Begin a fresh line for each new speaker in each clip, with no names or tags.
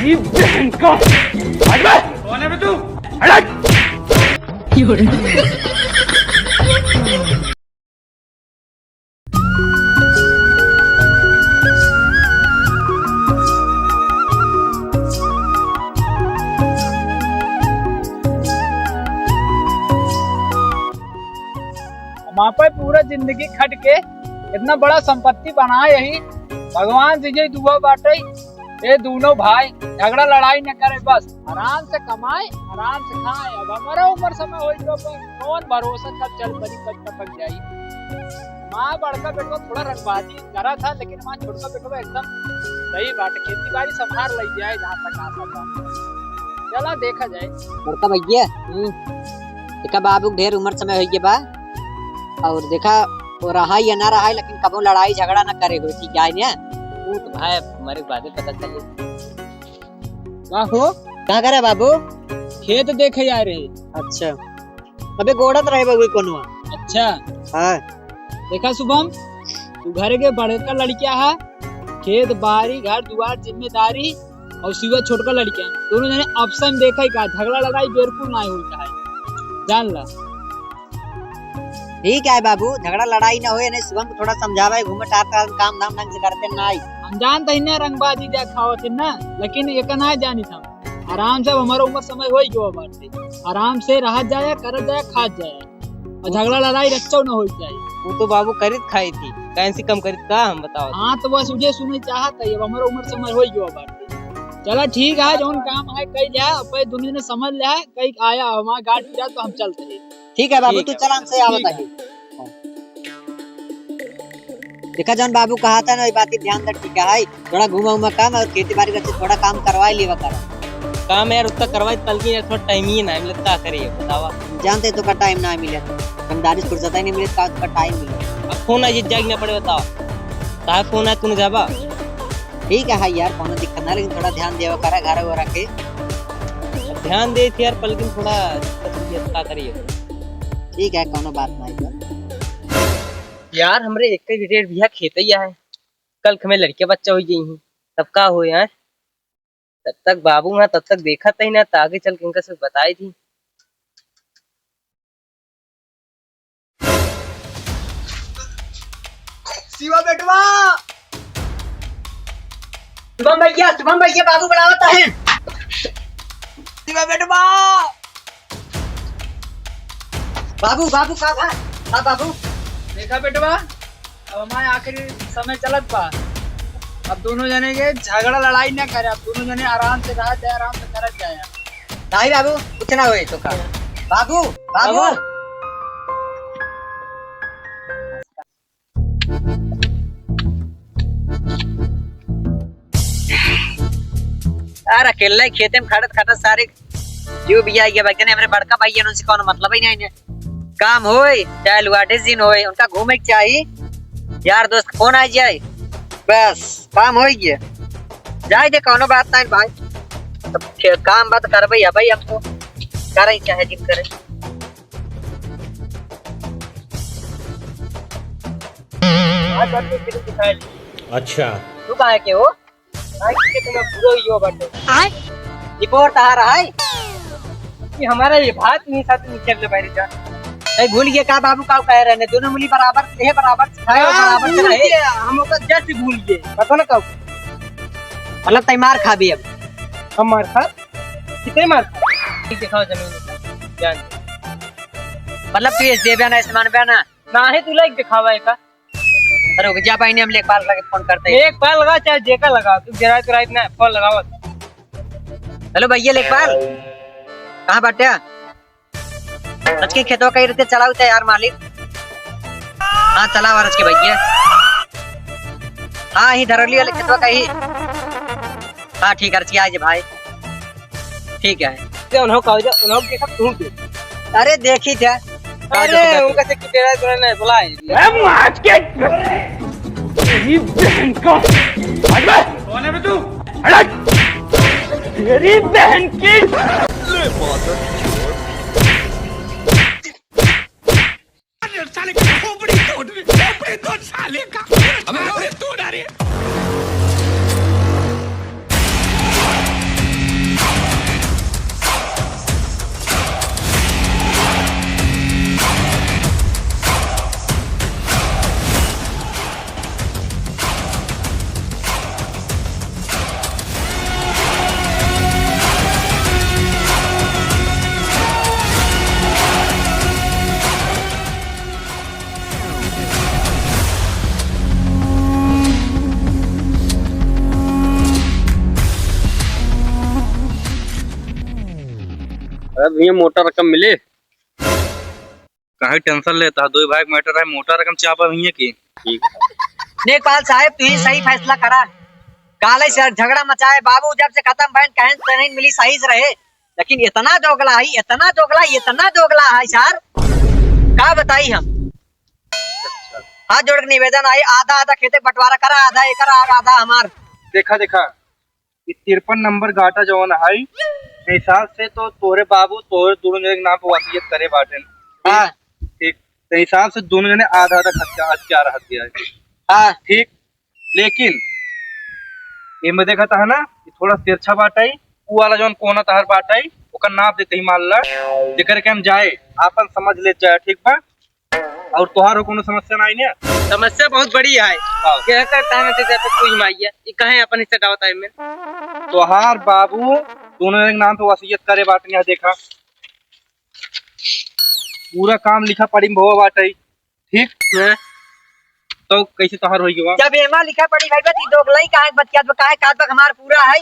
तेरी बहन का कौन है बे तू?
वहाँ पर पूरा जिंदगी खट के इतना बड़ा संपत्ति बना यही भगवान से ये दुआ बाटे ये दोनों भाई झगड़ा लड़ाई न करे, बस आराम से कमाए आराम से खाए। अब हमारा उम्र समय हो तो कौन भरोसा कब चल पड़ी कब टपक जाई। माँ बड़का बेटवा थोड़ा रंगबाजी करा था, लेकिन माँ छोटका बेटवा एकदम सही बात, खेती बाड़ी संभाल ली जाए जहाँ तक आ सका। चला देखा जाए।
बड़का भैया देखा बाबू ढेर उम्र समय हो बा और देखा वो रहा या ना रहा, लेकिन कबो लड़ाई झगड़ा ना करे हुए ठीक है ना।
वो तो भाई हमारे बाद में पता चले।
बाबू
कहाँ करे बाबू?
खेत देखे जा रहे।
अच्छा अबे गोड़त रहे बाबू कोनो।
अच्छा
हाँ
देखा शुभम, तू घर के बड़का लड़किया है, खेत बाड़ी घर दुआर जिम्मेदारी, और सिवा छोटका लड़किया दोनों जने अफसन देखा का झगड़ा लड़ाई बिल्कुल ना होता है, जान ला।
ठीक है बाबू, झगड़ा लड़ाई ना होए, नहीं शुभम को थोड़ा समझावा, घूमट आता काम धाम ढंग से करते ना।
हम जानते हैं ना रंगबाजी देखावत है ना, लेकिन एक ना जानी था आराम से हमारा उम्र समय हो गयो बाटे, आराम से रह जाए कर जाए खा जाए और झगड़ा लड़ाई रच्चो ना हो जाए।
वो तो बाबू खरीद खाई थी, कैसे कम खरीद का हम बताओ।
हाँ तो बस मुझे सुने चाहता है, अब हमारा उम्र समय हो गयो बाटे। चला ठीक है, जो काम है कई लिया अपन दुनिया ने समझ लिया, कई आया हमारा गाड़ी फिरा तो हम चलते हैं।
ठीक है बाबू, तू चल हमसे आवत है। देखा जौन बाबू कहा था ना, बात ध्यान दे ठीक है। थोड़ा घूमा उमा काम और खेती बाड़ी का थोड़ा काम करवाई लेवा कर।
काम यार उतना करवाई तल की यार, थोड़ा टाइम ही ना मिले, क्या करिए बतावा।
जानते तो का टाइम ना मिले, समझदारी फुर्सत ही नहीं मिले, का टाइम मिले।
अब फोन है जाग ना पड़े बताओ, कहा फोन है तूने जाबा।
ठीक है यार कोनो दिक्कत ना, लेकिन थोड़ा ध्यान देवा कर घर वो रखे।
ध्यान दे यार पर, लेकिन थोड़ा क्या करिए।
ठीक है कोनो बात नहीं
यार हमरे एक डेढ़ बिया खेत ही है, कल हमें लड़के बच्चा हो गई हैं, तब का हो यार। तब तक बाबू है, तब तक देखा था ही ना, तो आगे चल के इनका सब बताई थी।
शिवा बेटवा, शुभम भैया बाबू बुलावता है। शिवा बेटवा, बाबू बाबू का था? हाँ बाबू
देखा बेटवा, अब हमारे आखिरी समय चलत बा, अब दोनों जने के झगड़ा लड़ाई ना करे, अब दोनों जने आराम से रह जाए, आराम से करत जाए।
नहीं बाबू कुछ ना होए तो का। बाबू बाबू
यार अकेला ही खेते में खड़त खड़त सारे जीव भी आई गया भाई, हमरे बड़का भाई है, उनसे कोनो मतलब ही नहीं है। काम होए चाहे लुआटे दिन होए, उनका घूमे के चाहिए, यार दोस्त फोन आ जाए बस काम हो गया, जाए दे कोनो बात नहीं भाई। तब काम बात कर भाई हम तो करे चाहे जिन करे।
अच्छा
तू कहा के हो? तुम्हें पूरा ही हो बटे रिपोर्ट आ रहा है कि हमारा ये बात नहीं साथ में चल रहा है। नहीं भूल गए का बाबू का कह रहे हैं, दोनों मुली बराबर है, बराबर खाए और बराबर चलाए। हम लोग जस्ट भूल गए, पता ना कब मतलब तय मार खा भी। अब हम मार खा कितने मार खा दिखाओ जमीन जान, मतलब पेश दे बना सामान बना ना है, तू लाइक दिखावा है का। अरे रुक जा भाई ने हम लेखपाल लगा फोन करते हैं। लेखपाल लगा चाहे जेका लगा, तू जरा तो रात ना फोन लगाओ। हेलो भैया लेखपाल कहाँ बाटे? आज के खेतों कहीं रहते चलाओ यार मालिक। हाँ चला वारस के भैया, हाँ ही धरौली वाले खेतों का ही। हाँ ठीक है आज भाई, ठीक है। अरे देखी थे, अरे उनका से कितना तो नहीं बुलाए।
मार के तेरी बहन का कौन है बे तू? तेरी बहन की साले का खोपड़ी तोड़ साले का। अबे तोड़ आ रही है। अब ये मोटा रकम मिले कहीं टेंशन लेता, दो भाई मैटर है, मोटा रकम चापा भैया की। ठीक
नेकपाल साहब तू ही सही फैसला करा। काले से झगड़ा मचाए बाबू, जब से खत्म बहन कहन से नहीं मिली सही से रहे, लेकिन इतना दोगला है, इतना दोगला, इतना दोगला है सर, क्या बताई हम। हाथ जोड़ के निवेदन आई, आधा आधा खेते बंटवारा करा, आधा एकर आधा हमार।
देखा 53 नंबर गाटा जो है हिसाब से तो तोरे बाबू तोरे दोनों जने के नाम पे वसीयत करे बाटन।
हाँ
ठीक, तो हिसाब से दोनों जने आधा आधा हथियार हथ दिया है।
हाँ
ठीक, लेकिन ये में देखा था ना थोड़ा तिरछा बाटाई, वो वाला जो कोना तहर बाटाई ओकर नाप देते ही मान ला, जेकर के हम जाए आपन समझ ले जाए। ठीक बा, और तोहार कोनो समस्या नहीं है?
समस्या बहुत बड़ी है। क्या करता है मैं तो कोई माइया ये कहे अपन हिस्सा डालता है। मैं
तोहार बाबू दोनों के नाम पे वसीयत करे बाटन। यहाँ देखा पूरा काम लिखा पढ़ी भवा बाटाई। ठीक
है?
तो कैसे तोहार होई गवा?
जब एमा लिखा पड़ी भाई बती दोगलाई काहे बतियात काहे कात हमार पूरा है।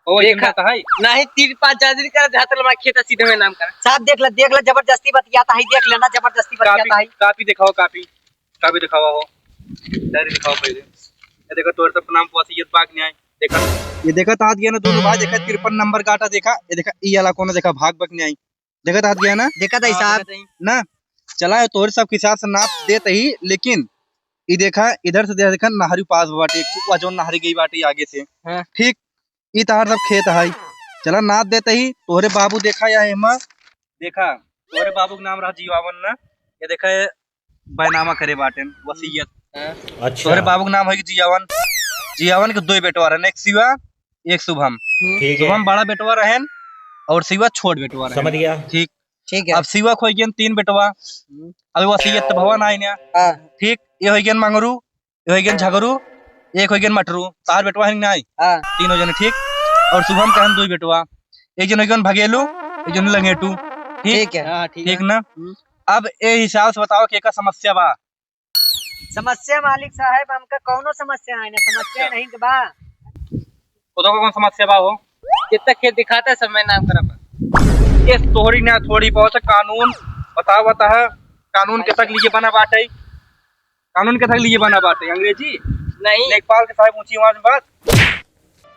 ओ ये
देखा
बात है
नहीं 3-5 जादरी कर जातल मैं खेत सीधे में नाम कर।
साहब देख ले जबरदस्ती बतियाता है, देख लेना जबरदस्ती बतियाता है।
कापी दिखाओ, कापी दिखावा हो, डायरी दिखाओ पहले। ये देखो तोर सब नाम पे वसीयत बाग नहीं आई। देखा ये देखा तात गया ना दोनों भाई, देखा 53 नंबर काटा, देखा ये देखा ई वाला कोना देखा भाग बक नहीं आई, देखा तात गया ना,
देखा था साहब
ना चला है तोर सब के हिसाब से नाप देते ही। लेकिन ये देखा इधर से देखा नहरी पास बाटे, जो नहरी गई बाटे आगे से।
हाँ।
ठीक, ई तहार सब खेत है, चला नाप देते ही तोहरे बाबू देखा या हेमा देखा तोहरे बाबू के नाम रहा जीवावन ना, ये देखा बैनामा करे बाटेन वसीयत।
अच्छा
तोहरे बाबू के नाम है जियावन के 2 बेटवा रहन, एक शिवा एक शुभम।
ठीक है
शुभम बड़ा बेटवा रहन और शिवा छोट बेटवा रहन।
समझ गया।
ठीक,
ठीक है।
अब शिवा खोई गन 3 बेटवा, अभी वसीयत तो भवन आई ना।
हाँ।
ठीक, ये हो गन मंगरू, ये हो गन झगरू, एक हो गन मटरू, तार बेटवा है ना आई।
हाँ।
तीनों जने। ठीक, और शुभम कहन 2 बेटवा, एक जन हो गन भगेलू, एक जन लंगेटू।
ठीक है।
हां
ठीक ना, अब ए हिसाब से बताओ कि का समस्या बा।
समस्या मालिक साहब हमका कौनो समस्या नहीं ना, समस्या नहीं के बा।
तो कौन समस्या बा हो?
कितना खेत दिखाता है सब मैं नाम करा।
ये थोड़ी ना थोड़ी बहुत कानून बताओ बता है, कानून के तक लिए बना बाटे, कानून के तक लिए बना बाटे अंग्रेजी
नहीं
लेखपाल के साहब ऊंची आवाज में बात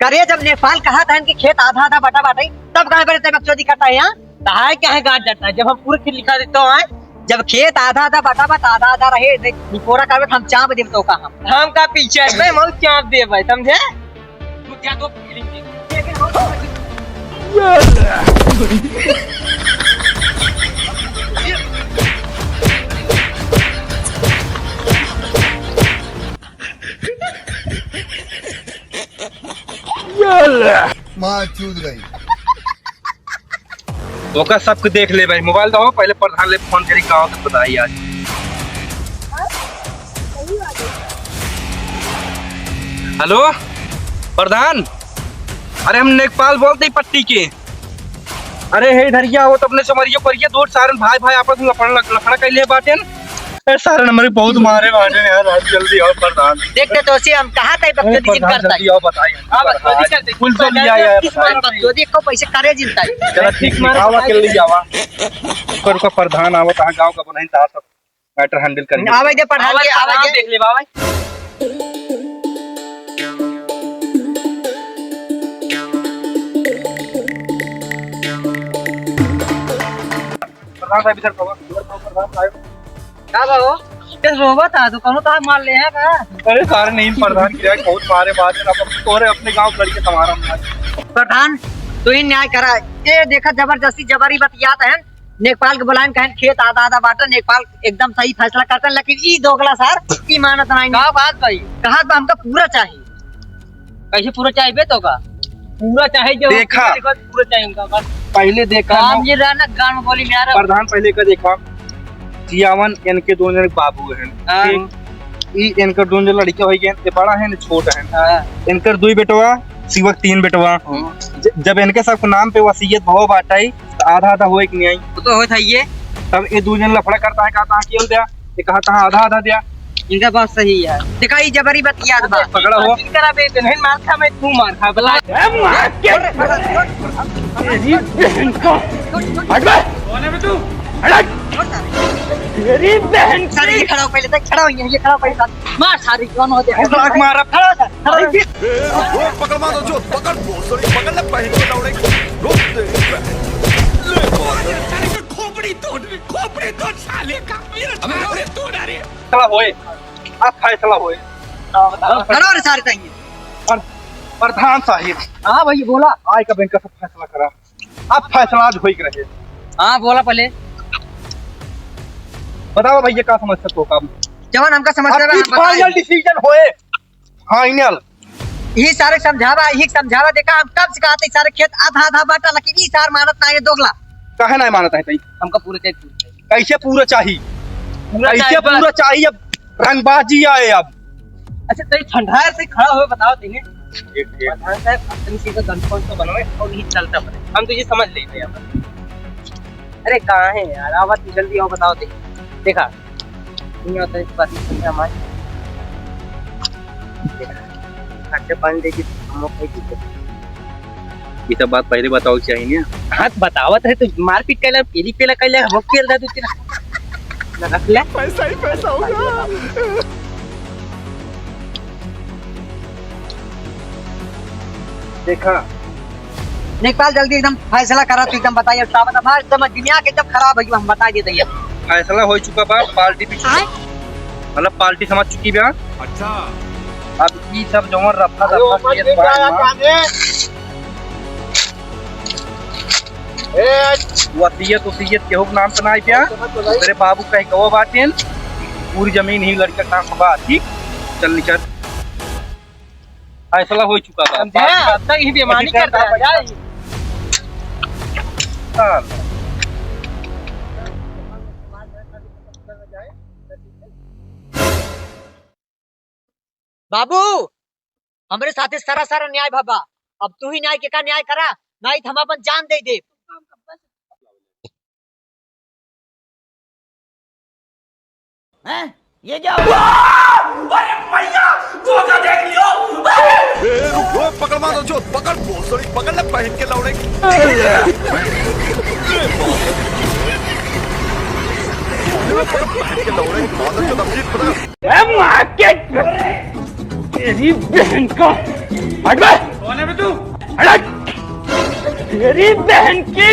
करे। जब नेपाल कहा था इनके खेत आधा आधा बटा बाटे, तब कहे बड़े तक चोरी करता है यहाँ।
तहाय क्या है गांठ जाता है जब हम पूरे खेत लिखा देता हूँ।
जब खेत आधा आधा बटा बट आधा आधा रहे निपोरा करवे हम चाप देव तो का
हम का पीछे है मैं चाप दे भाई समझे। तू क्या तो फीलिंग
माँ चूद गई।
तो का सबको देख ले भाई, मोबाइल दो पहले प्रधान ले फोन करी गाँव के बताइए आज। हेलो प्रधान, अरे हम नेकपाल बोलते ही पट्टी के। अरे हे धरिया हो तो अपने समरियो करिए, दो सारे भाई भाई आपस में लफड़ा कर लिए बाटेन। सारे नंबर बहुत मारे बाटे यार, आज जल्दी आओ प्रधान।
देखते तो सी हम कहा था बकचोदी जिन करता
जल्दी आओ बताइए।
हां बकचोदी करते
फुल तो लिया यार,
किस बात बकचोदी को पैसे करे जिनता है।
चला ठीक आवा के लिए आवा कर का प्रधान आवा ता गांव का बनाई ता सब मैटर हैंडल करेंगे।
आवे दे प्रधान के आवे दे
देख ले बाबा।
प्रधान साहब इधर प्रधान साहब
का बाबू किस रोबा था तो कोनो ता मार ले है का।
अरे सारे नहीं प्रधान की बहुत मारे बात है, अब तोरे अपने गांव लड़के तुम्हारा
प्रधान तू ही न्याय करा। ये देखा जबरदस्ती जबरी बतियात है। नेपाल के बुलाएं कहन खेत आधा आधा बाटा, नेपाल एकदम सही फैसला करता है, लेकिन ई दोगला सर ई मानत नहीं।
का बात भाई
कहा तो हमका पूरा चाहिए।
कैसे पूरा चाहिए तो का पूरा चाहिए जो
देखा।
पूरा चाहिए उनका बस
पहले देखा
काम ये रहना गांव में बोली में आ रहा।
प्रधान पहले का देखा जियावन इनके दोनों बाबू हैं।
हाँ।
ई इनकर दोनों लड़के हो गए, ये बड़ा है न छोटा है। इनकर 2 बेटवा शिवक 3 बेटवा। जब इनके सब नाम पे वसीयत भाव बाटाई तो आधा आधा हो एक नहीं आई
तो होता है ये।
तब ये 2 जन लफड़ा करता है, कहता है क्यों दिया, ये कहता है आधा आधा दिया।
इनका बात सही है।
दिखाई जबरी बतियात बा।
पकड़ा हो।
करा बे दिन मार खा मैं तू मार खा बला
तेरी बहन
सारे ये खड़ा हो पहले तक खड़ा हो ये खड़ा हो पहले तक।
मार सारी कौन होते हैं
लाख मारा
खड़ा हो सर।
पकड़ मारो जो पकड़ भोसड़ी पकड़ ले पहन के लौड़े रोक दे
फैसला होए, अब फैसला होए।
खड़ा रे सारे ताई।
प्रधान साहिब
हाँ भैया बोला।
आय का बैंक का सब फैसला करा। अब फैसला आज होई के रहे।
हाँ बोला पहले।
बताओ भैया का समस्या तो काम।
जवान हमका समस्या
अब
बा
फाइनल डिसीजन होए। फाइनल
यही सारे समझावा देखा हम कब से कहते सारे खेत आधा आधा बांटा लेकिन ई सार मानत ना ये दोगला।
काहे नहीं मानता है तई?
हमका पूरे
कैसे पूरा चाहिए? कैसे पूरा चाहिए? अब रंगबाजी आए अब।
अच्छा तो ठंडा से खड़ा हो बताओ तेने
एक
प्रधान साहब अपनी सीधा गनपॉइंट तो बनवाए और यही चलता पड़े हम तो ये समझ लेते हैं यहाँ। अरे कहाँ है यार आवाज जल्दी आओ बताओ देखा नहीं होता इस बात की संख्या हमारी खर्चे पानी देगी हम लोग
ये सब बात पहले बताओ चाहिए ना।
हाँ बतावत है तो मारपीट कैला पेली पेला कैला हम खेल रहा तू तेरा रख ले
पैसा ही पैसा होगा
देखा
नेकपाल जल्दी एकदम फैसला करा तू एकदम बताइए साहब बता एकदम दुनिया के जब खराब है हम बता देते हैं।
फैसला हो चुका बा। पार्टी भी मतलब पार्टी समझ चुकी बा।
अच्छा
अब ये सब जवन रफा दफा केस बा वसीयत वसीयत केहू के नाम पे ना आई प्या। तेरे बाबू कहीं कहो बाटेन पूरी जमीन ही लड़का का नाम बा। ठीक चल निकल। फैसला हो चुका बा।
समझे अब तक ही बेईमानी करता है यार।
हाँ।
बाबू हमरे साथे सारा सारा न्याय भबा। अब तू ही न्याय के का न्याय करा नहीं हम अपन जान दे दे।
ए रुको पकड़ मारो जो पकड़ भोसड़ी पकड़ ले पहन के लौड़े पहन के लौड़े मादर जो तफसील पता
तेरी बहन का हट बे। कौन है बे तू? हट तेरी बहन की